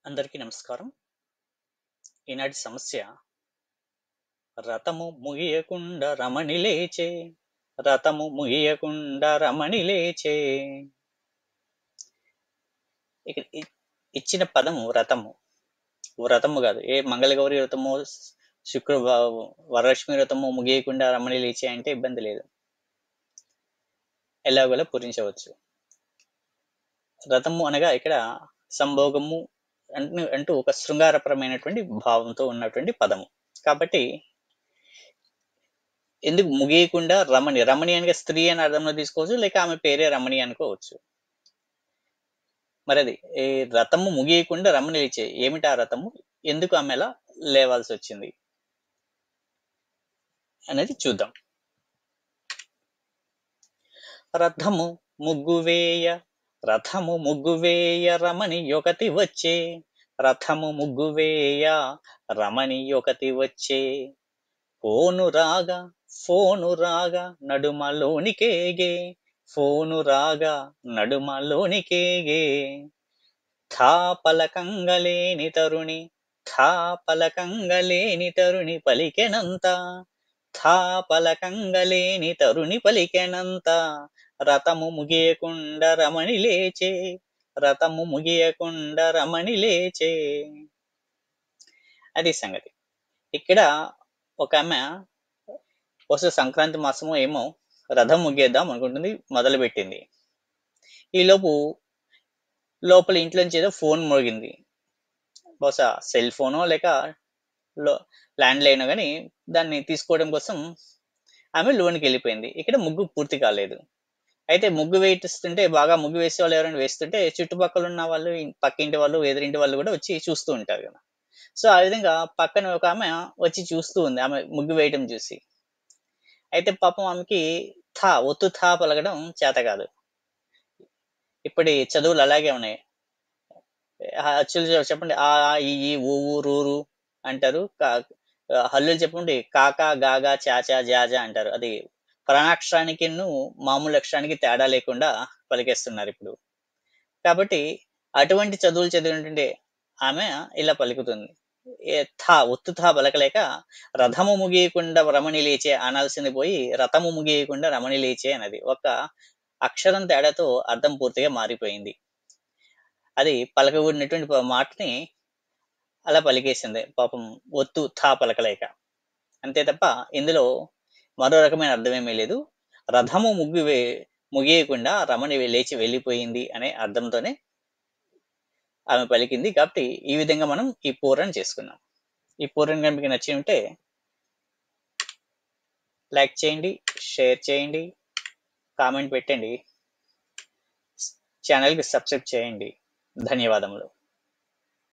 అందరికీ నమస్కారం. ఈనాటి సమస్య రథము ముగియకుండ రమణి లేచే, రథము ముగియకుండ రమణి లేచే. ఇక్కడ ఇచ్చిన పదము రథము. వ్రతము కాదు, ఏ మంగళగౌరి వ్రతము, వరలక్ష్మి వ్రతము ముగియకుండా రమణి లేచే అంటే ఇబ్బంది లేదు, ఎలాగోలా పూరించవచ్చు. రథము అనగా ఇక్కడ సంభోగము అంటూ ఒక శృంగారపరమైనటువంటి భావంతో ఉన్నటువంటి పదము. కాబట్టి ఎందుకు ముగియకుండా రమణి, రమణి అనగా స్త్రీ అని అర్థంలో తీసుకోవచ్చు, లేక ఆమె పేరే రమణి అనుకోవచ్చు. మరి అది ఈ రథము ముగియకుండా రమణి లేచే, ఏమిటి ఆ రథము, ఎందుకు ఆమె అలా లేవాల్సి వచ్చింది అనేది చూద్దాం. రథము ముగ్గువేయ, రథము ముగ్గువేయ రమణి యొకతి వచ్చే, రథము ముగ్గువేయ రమణి యొకతి వచ్చే. ఫోను రాగా, ఫోను రాగా నడుమలోనికేగే, ఫోను రాగా నడుమలోనికేగే. థా పలకంగలేని తరుణి, థా పలకంగలేని తరుణి పలికెనంత, థా పలకంగలేని తరుణి పలికెనంత. రథము ముగియకుండ రమణి లేచే, రథము ముగియకుండ రమణి లేచే. అది సంగతి. ఇక్కడ ఒక ఆమె వస్తు సంక్రాంతి మాసము ఏమో రథం ముగిద్దాం అనుకుంటుంది, మొదలు పెట్టింది. ఈలోపు లోపల ఇంట్లోంచి ఏదో ఫోన్ మోగింది, బహుశా సెల్ ఫోనో లేక ల్యాండ్ లైన్ కానీ దాన్ని తీసుకోవడం కోసం ఆమె లోనికి వెళ్ళిపోయింది. ఇక్కడ ముగ్గు పూర్తి కాలేదు. అయితే ముగ్గు వేయిస్తుంటే, బాగా ముగ్గు వేసే వాళ్ళు ఎవరైనా వేస్తుంటే చుట్టుపక్కల ఉన్న వాళ్ళు, పక్కింటి వాళ్ళు, ఎదురింటి వాళ్ళు కూడా వచ్చి చూస్తూ ఉంటారు కదా. సో ఆ విధంగా పక్కన ఒక ఆమె వచ్చి చూస్తూ ఉంది ఆమె ముగ్గు వేయటం చూసి. అయితే పాపం ఆమెకి ఒత్తు థా పలకడం చేత కాదు. ఇప్పటి చదువులు అలాగే ఉన్నాయి. యాక్చువల్గా చెప్పండి, ఆ ఈ ఊ రూరు అంటారు. హల్లులు చెప్పండి, కాకా గాగా చాచా జాజా అంటారు. అది ప్రాణాక్షరానికి మామూలు అక్షరానికి తేడా లేకుండా పలికేస్తున్నారు ఇప్పుడు. కాబట్టి అటువంటి చదువులు చదివినటువంటి ఆమె ఇలా పలుకుతుంది. ఒత్తు థా పలకలేక రథము ముగియకుండా రమణి లేచే అనాల్సింది పోయి రథము ముగియకుండా రమణి లేచే అన్నది. ఒక అక్షరం తేడాతో అర్థం పూర్తిగా మారిపోయింది. అది పలకబడినటువంటి మాటని అలా పలికేసింది పాపం, ఒత్తు థా పలకలేక. అంతే తప్ప ఇందులో మరో రకమైన అర్థమేమీ లేదు. రథము ముగియకుండా రమణి లేచి వెళ్ళిపోయింది అనే అర్థంతోనే ఆమె పలికింది. కాబట్టి ఈ విధంగా మనం ఈ పూరణ చేసుకున్నాం. ఈ పూరణ కనుక మీకు నచ్చి ఉంటే లైక్ చేయండి, షేర్ చేయండి, కామెంట్ పెట్టండి, ఛానల్కి సబ్స్క్రైబ్ చేయండి. ధన్యవాదములు.